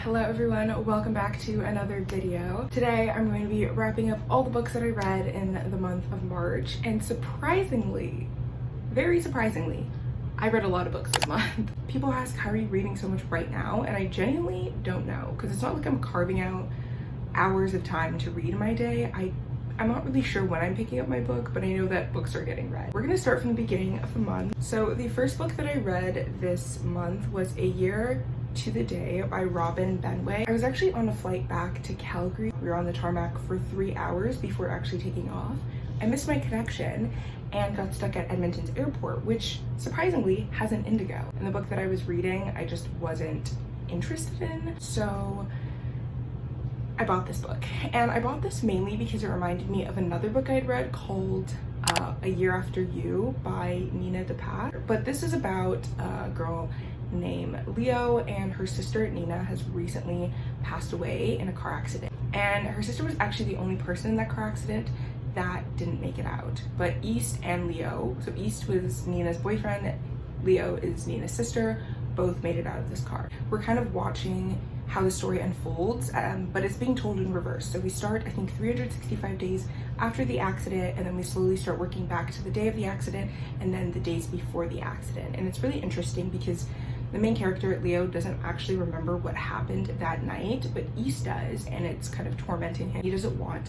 Hello everyone, welcome back to another video. Today I'm going to be wrapping up all the books that I read in the month of March, and surprisingly, very surprisingly, I read a lot of books this month. People ask, how are you reading so much right now? And I genuinely don't know, because it's not like I'm carving out hours of time to read in my day. I'm not really sure when I'm picking up my book, but I know that books are getting read. We're gonna start from the beginning of the month. So the first book that I read this month was A Year to the Day by Robyn benway. I was actually on a flight back to Calgary. We were on the tarmac for 3 hours before actually taking off. I missed my connection and got stuck at Edmonton's airport, which surprisingly has an Indigo. And the book that I was reading, I just wasn't interested in. So I bought this book, and I bought this mainly because it reminded me of another book I'd read called A Year After You by nnedi. But this is about a girl named Leo, and her sister Nina has recently passed away in a car accident. And her sister was actually the only person in that car accident that didn't make it out. But East and Leo, so East was Nina's boyfriend, Leo is Nina's sister, both made it out of this car. We're kind of watching how the story unfolds, but it's being told in reverse. So we start, I think, 365 days after the accident, and then we slowly start working back to the day of the accident and then the days before the accident. And it's really interesting because the main character, Leo, doesn't actually remember what happened that night, but East does, and it's kind of tormenting him. He doesn't want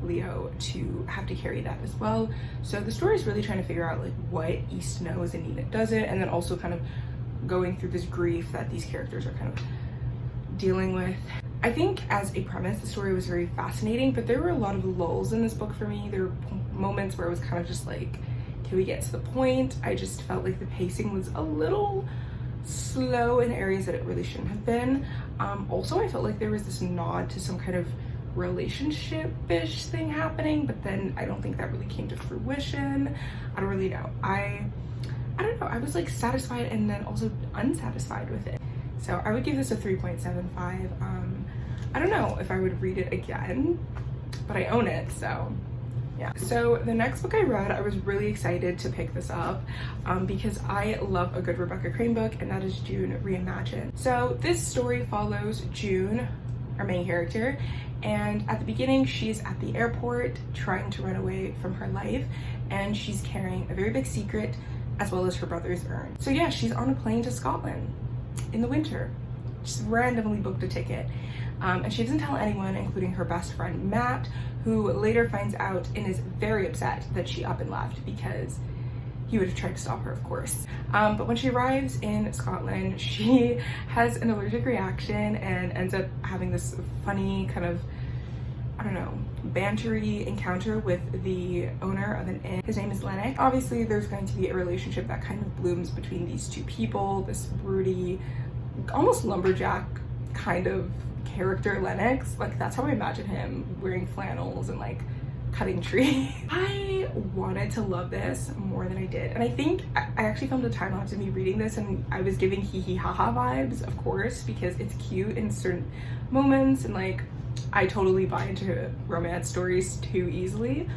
Leo to have to carry that as well. So the story is really trying to figure out like what East knows and Nina doesn't, and then also kind of going through this grief that these characters are kind of dealing with. I think as a premise, the story was very fascinating, but there were a lot of lulls in this book for me. There were moments where it was kind of just like, can we get to the point? I just felt like the pacing was a little slow in areas that it really shouldn't have been. Also, I felt like there was this nod to some kind of relationship-ish thing happening, but then I don't think that really came to fruition. I don't really know. I don't know. I was like satisfied and then also unsatisfied with it. So I would give this a 3.75. I don't know if I would read it again, but I own it, so yeah. So the next book I read, I was really excited to pick this up because I love a good Rebecca Crane book, and that is June Reimagined. So this story follows June, our main character, and at the beginning she's at the airport trying to run away from her life, and she's carrying a very big secret as well as her brother's urn. So yeah, she's on a plane to Scotland in the winter. Just randomly booked a ticket. And she doesn't tell anyone, including her best friend Matt, who later finds out and is very upset that she up and left because he would have tried to stop her, of course. But when she arrives in Scotland, she has an allergic reaction and ends up having this funny kind of, I don't know, bantery encounter with the owner of an inn. His name is Lennox. Obviously, there's going to be a relationship that kind of blooms between these two people, this broody, almost lumberjack kind of character, Lennox. Like, that's how I imagine him, wearing flannels and like cutting trees. I wanted to love this more than I did, and I think I actually filmed a time lapse of me reading this, and I was giving hee hee ha ha vibes, of course, because it's cute in certain moments, and like I totally buy into romance stories too easily.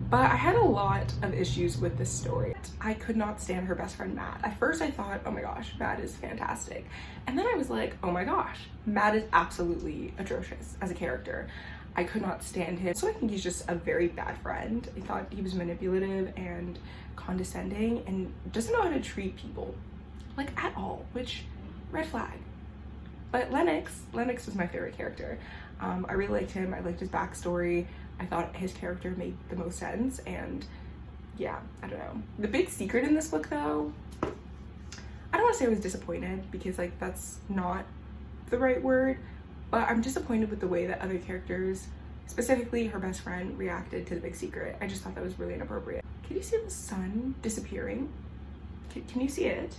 But I had a lot of issues with this story. I could not stand her best friend Matt. At first I thought, oh my gosh, Matt is fantastic. And then I was like, oh my gosh, Matt is absolutely atrocious as a character. I could not stand him. So I think he's just a very bad friend. I thought he was manipulative and condescending and doesn't know how to treat people, like at all, which, red flag. But Lennox was my favorite character. I really liked him. I liked his backstory. I thought his character made the most sense, and yeah, I don't know. The big secret in this book, though, I don't want to say I was disappointed because like that's not the right word, but I'm disappointed with the way that other characters, specifically her best friend, reacted to the big secret. I just thought that was really inappropriate. Can you see the sun disappearing? Can you see it?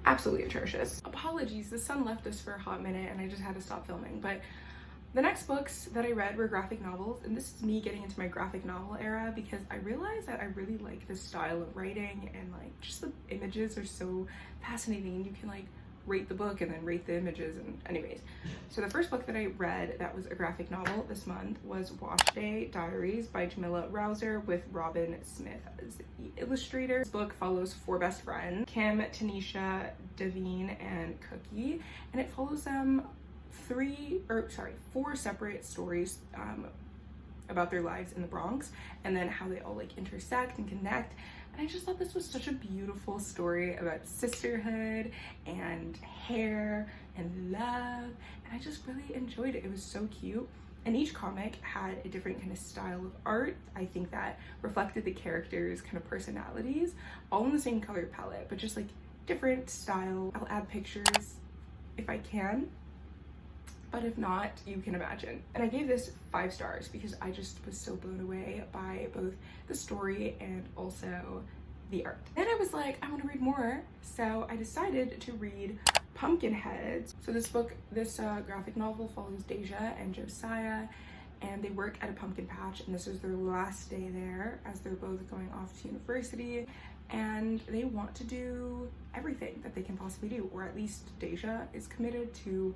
Absolutely atrocious. Apologies, the sun left us for a hot minute and I just had to stop filming. But the next books that I read were graphic novels, and this is me getting into my graphic novel era because I realized that I really like this style of writing, and like just the images are so fascinating, and you can like rate the book and then rate the images. And anyways, so the first book that I read that was a graphic novel this month was Wash Day Diaries by Jamila with Robyn Smith as the illustrator. This book follows 4 best friends, Kim, Tanisha, Davine, and Cookie, and it follows them 4 separate stories about their lives in the Bronx, and then how they all like intersect and connect. And I just thought this was such a beautiful story about sisterhood and hair and love, and I just really enjoyed it. It was so cute, and each comic had a different kind of style of art, I think, that reflected the characters' kind of personalities, all in the same color palette, but just like different style. I'll add pictures if I can, but if not, you can imagine. And I gave this 5 stars because I just was so blown away by both the story and also the art. Then I was like, I want to read more, so I decided to read Pumpkinheads. So this graphic novel follows Deja and Josiah, and they work at a pumpkin patch, and this is their last day there as they're both going off to university, and they want to do everything that they can possibly do, or at least Deja is committed to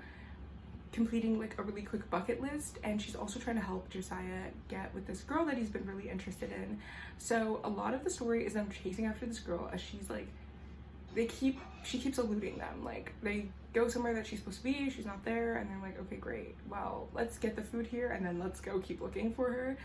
completing like a really quick bucket list, and she's also trying to help Josiah get with this girl that he's been really interested in. So a lot of the story is them chasing after this girl as she's like, she keeps eluding them. Like, they go somewhere that she's supposed to be, she's not there, and they're like, okay, great, well, let's get the food here and then let's go keep looking for her.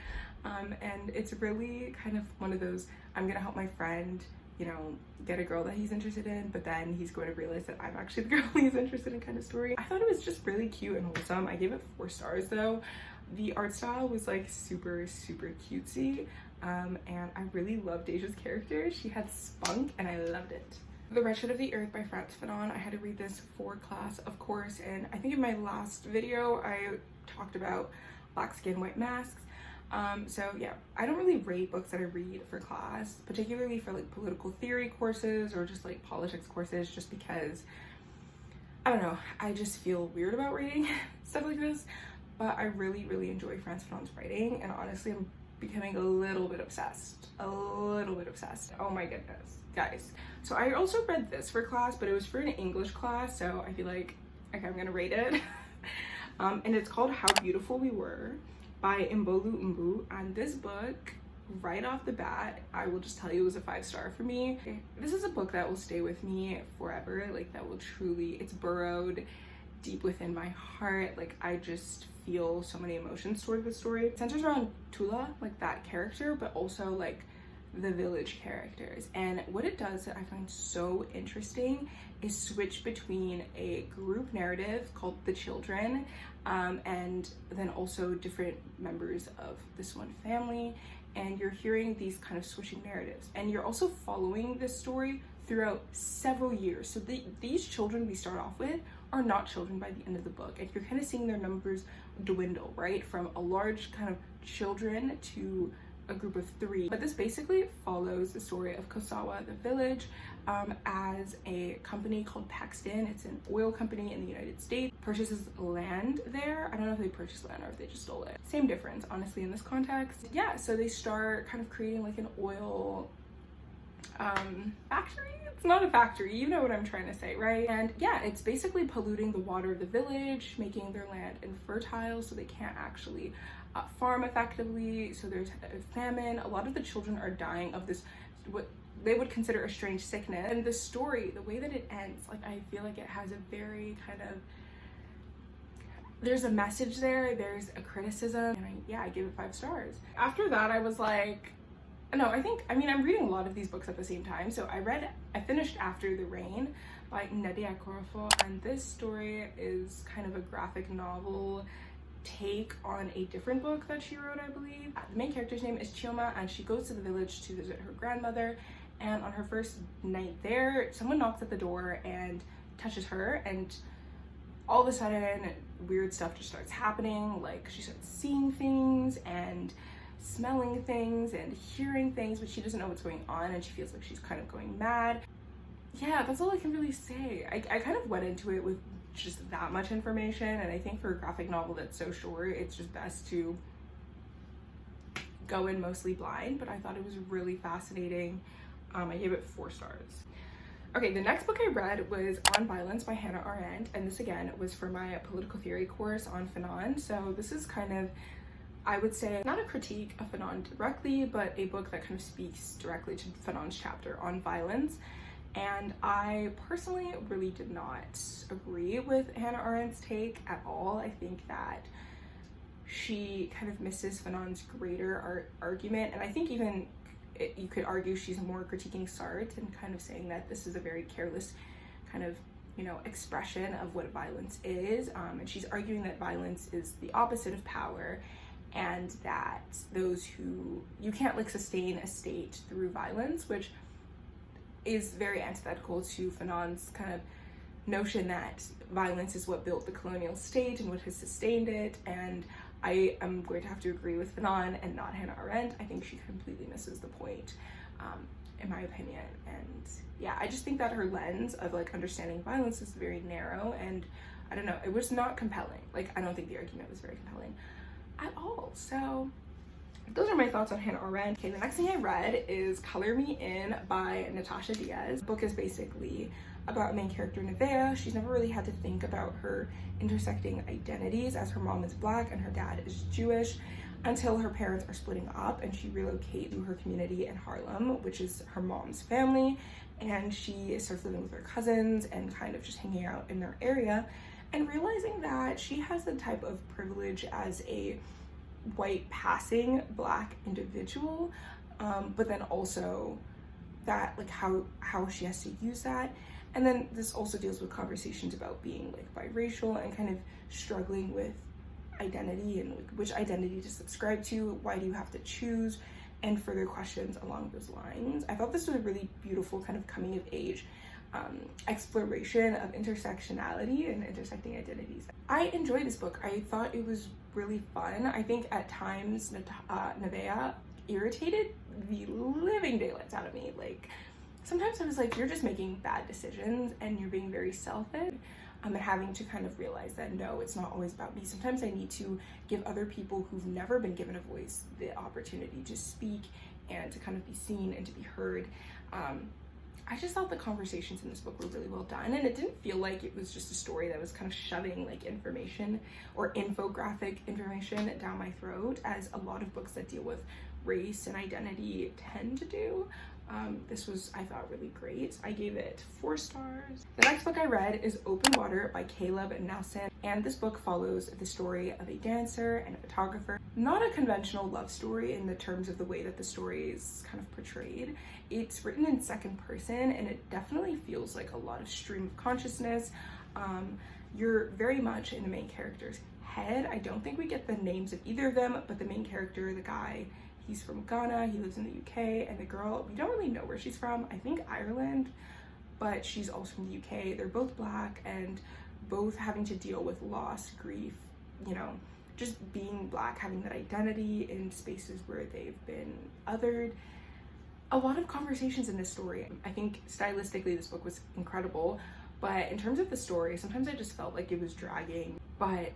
And it's really kind of one of those, I'm gonna help my friend, you know, get a girl that he's interested in, but then he's going to realize that I'm actually the girl he's interested in kind of story. I thought it was just really cute and wholesome. I gave it 4 stars though. The art style was like super cutesy, and I really loved Deja's character. She had spunk and I loved it. The Wretched of the Earth by Frantz Fanon. I had to read this for class, of course, and I think in my last video I talked about black skin, white masks. So yeah, I don't really rate books that I read for class, particularly for like political theory courses or just like politics courses, just because, I don't know, I just feel weird about reading stuff like this. But I really enjoy Frantz Fanon's writing, and honestly I'm becoming a little bit obsessed. Oh my goodness, guys. So I also read this for class, but it was for an English class, so I feel like, okay, I'm gonna rate it. And it's called How Beautiful We Were by mbue, and this book, right off the bat, I will just tell you, it was a 5-star for me. This is a book that will stay with me forever, like that will truly, it's burrowed deep within my heart. Like, I just feel so many emotions toward the story. It centers around Tula, like that character, but also like the village characters. And what it does that I find so interesting is switch between a group narrative called The Children, and then also different members of this one family, and you're hearing these kind of switching narratives, and you're also following this story throughout several years. So these children we start off with are not children by the end of the book, and you're kind of seeing their numbers dwindle, right, from a large kind of children to a group of 3. But this basically follows the story of Kosawa, the village, as a company called Paxton, it's an oil company in the United States, purchases land there. I don't know if they purchased land or if they just stole it. Same difference, honestly, in this context. Yeah, so they start kind of creating like an oil factory. It's not a factory, you know what I'm trying to say, right? And yeah, it's basically polluting the water of the village, making their land infertile so they can't actually farm effectively. So there's a famine. A lot of the children are dying of this, what they would consider a strange sickness. And the story, the way that it ends, like, I feel like it has a very kind of, there's a message there, there's a criticism, and I gave it 5 stars. After that, I was like, no, I'm reading a lot of these books at the same time. So I finished After the Rain by Nnedi, and this story is kind of a graphic novel take on a different book that she wrote, I believe. The main character's name is Chioma, and she goes to the village to visit her grandmother, and on her first night there, someone knocks at the door and touches her, and all of a sudden weird stuff just starts happening. Like, she starts seeing things and smelling things and hearing things, but she doesn't know what's going on, and she feels like she's kind of going mad. Yeah, that's all I can really say. I kind of went into it with just that much information, and I think for a graphic novel that's so short, it's just best to go in mostly blind, but I thought it was really fascinating. I gave it 4 stars. Okay, the next book I read was On Violence by Hannah Arendt, and this again was for my political theory course on fanon. So this is kind of, I would say, not a critique of fanon directly, but a book that kind of speaks directly to fanon's chapter on violence. And I personally really did not agree with Hannah Arendt's take at all. I think that she kind of misses fanon's greater argument, and I think even you could argue she's more critiquing Sartre and kind of saying that this is a very careless kind of, you know, expression of what violence is, and she's arguing that violence is the opposite of power, and that you can't like sustain a state through violence, which is very antithetical to fanon's kind of notion that violence is what built the colonial state and what has sustained it. And I am going to have to agree with Fanon and not Hannah Arendt. I think she completely misses the point, in my opinion. And yeah, I just think that her lens of like understanding violence is very narrow, and I don't know, it was not compelling. Like, I don't think the argument was very compelling at all. So those are my thoughts on Hannah Arendt. Okay, the next thing I read is Color Me In by Natasha Díaz. The book is basically about a main character, Naifeh. She's never really had to think about her intersecting identities, as her mom is Black and her dad is Jewish, until her parents are splitting up and she relocates to her community in Harlem, which is her mom's family, and she starts living with her cousins and kind of just hanging out in their area, and realizing that she has the type of privilege as a white passing Black individual, but then also that like how she has to use that. And then this also deals with conversations about being like biracial and kind of struggling with identity and like which identity to subscribe to, why do you have to choose, and further questions along those lines. I thought this was a really beautiful kind of coming of age exploration of intersectionality and intersecting identities. I enjoyed this book. I thought it was really fun. I think at times Naifeh irritated the living daylights out of me. Like, sometimes I was like, you're just making bad decisions and you're being very selfish. And having to kind of realize that no, it's not always about me. Sometimes I need to give other people who've never been given a voice the opportunity to speak and to kind of be seen and to be heard. I just thought the conversations in this book were really well done, and it didn't feel like it was just a story that was kind of shoving like information or infographic information down my throat, as a lot of books that deal with race and identity tend to do. This was, I thought, really great. I gave it 4 stars. The next book I read is Open Water by Caleb Nelson, and this book follows the story of a dancer and a photographer. Not a conventional love story in the terms of the way that the story is kind of portrayed. It's written in second person, and it definitely feels like a lot of stream of consciousness. You're very much in the main character's head. I don't think we get the names of either of them, but the main character, the guy, he's from Ghana, he lives in the UK, and the girl, we don't really know where she's from. I think Ireland, but she's also from the UK. They're both Black and both having to deal with loss, grief, you know, just being Black, having that identity in spaces where they've been othered. A lot of conversations in this story. I think stylistically this book was incredible, but in terms of the story, sometimes I just felt like it was dragging, but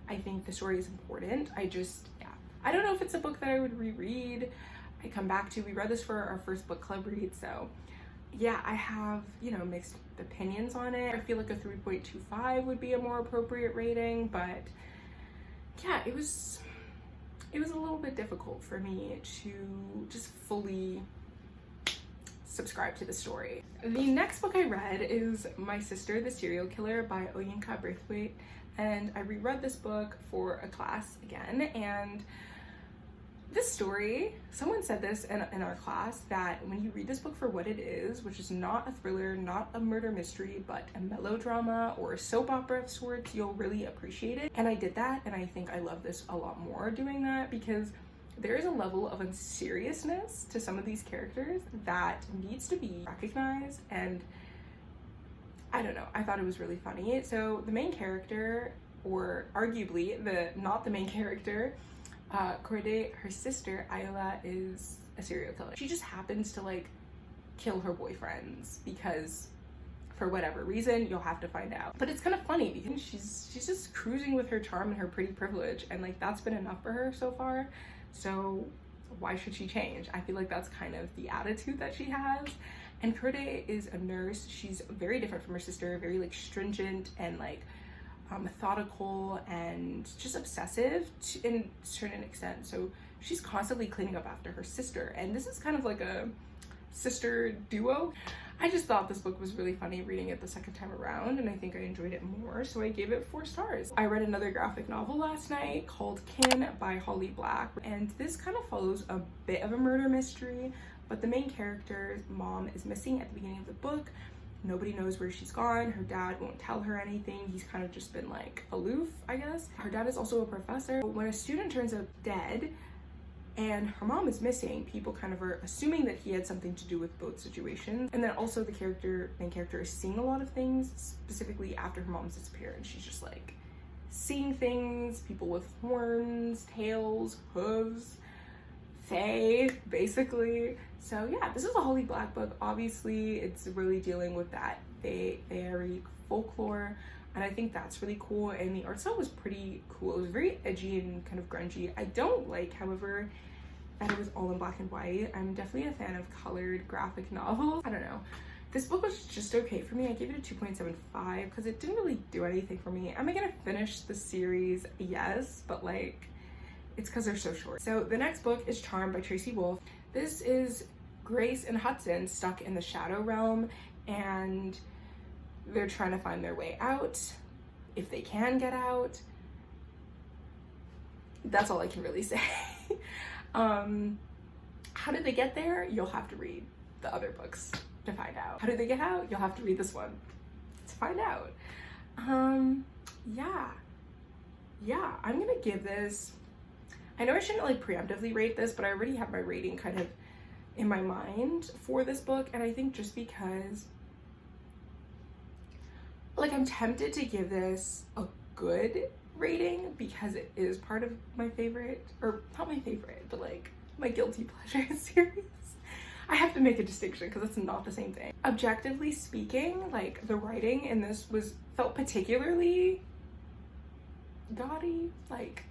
I think the story is important. I don't know if it's a book that I would reread. I come back to, we read this for our first book club read, so yeah, I have, you know, mixed opinions on it. I feel like a 3.25 would be a more appropriate rating, but yeah, it was a little bit difficult for me to just fully subscribe to the story. The next book I read is My Sister, the Serial Killer by Oyinka Braithwaite, and I reread this book for a class again, and this story, someone said this in our class, that when you read this book for what it is, which is not a thriller, not a murder mystery, but a melodrama or a soap opera of sorts, you'll really appreciate it. And I did that, and I think I love this a lot more doing that, because there is a level of unseriousness to some of these characters that needs to be recognized, and I don't know, I thought it was really funny. So the main character, or arguably not the main character, Corday, her sister, Ayla, is a serial killer. She just happens to like kill her boyfriends because for whatever reason, you'll have to find out. But it's kind of funny because she's just cruising with her charm and her pretty privilege, and like that's been enough for her so far. So why should she change? I feel like that's kind of the attitude that she has. And Corday is a nurse. She's very different from her sister, very like stringent and like methodical and just obsessive in a certain extent. So she's constantly cleaning up after her sister, and this is kind of like a sister duo. I just thought this book was really funny reading it the second time around, and I think I enjoyed it more, so I gave it 4 stars. I read another graphic novel last night called Kin by Holly Black, and this kind of follows a bit of a murder mystery, but the main character's mom is missing at the beginning of the book. Nobody knows where she's gone. Her dad won't tell her anything. He's kind of just been like aloof, I guess. Her dad is also a professor. When a student turns up dead and her mom is missing, people kind of are assuming that he had something to do with both situations. And then also the main character is seeing a lot of things, specifically after her mom's disappearance. She's just like seeing things, people with horns, tails, hooves, fae, basically. So yeah, this is a Holly Black book. Obviously, it's really dealing with that fairy folklore, and I think that's really cool. And the art style was pretty cool. It was very edgy and kind of grungy. I don't like, however, that it was all in black and white. I'm definitely a fan of colored graphic novels. I don't know. This book was just okay for me. I gave it a 2.75 because it didn't really do anything for me. Am I gonna finish the series? Yes, but like, it's because they're so short. So the next book is Charmed by Tracy Wolff. This is Grace and Hudson stuck in the shadow realm, and they're trying to find their way out, if they can get out. That's all I can really say. How did they get there? You'll have to read the other books to find out. How did they get out? You'll have to read this one to find out. Yeah, I'm gonna give this, I know I shouldn't like preemptively rate this, but I already have my rating kind of in my mind for this book, and I think just because like I'm tempted to give this a good rating because it is part of my favorite, or not my favorite, but like my guilty pleasure series. I have to make a distinction because it's not the same thing. Objectively speaking, like the writing in this felt particularly gaudy, like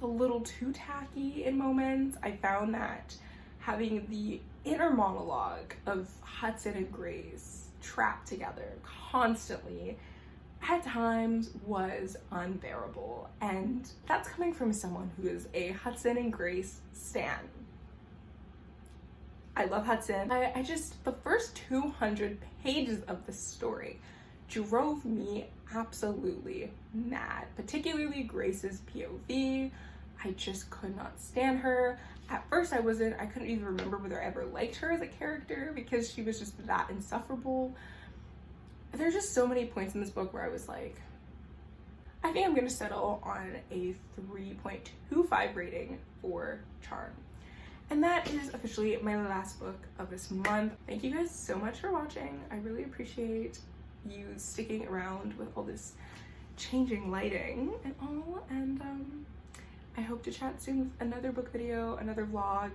a little too tacky in moments. I found that having the inner monologue of Hudson and Grace trapped together constantly at times was unbearable, and that's coming from someone who is a Hudson and Grace stan. I love Hudson. I just, the first 200 pages of the story drove me absolutely mad, particularly Grace's POV. I just could not stand her. At first I couldn't even remember whether I ever liked her as a character because she was just that insufferable. There's just so many points in this book where I was like, I think I'm gonna settle on a 3.25 rating for Charmed. And that is officially my last book of this month. Thank you guys so much for watching. I really appreciate you sticking around with all this changing lighting and all, and I hope to chat soon with another book video, another vlog.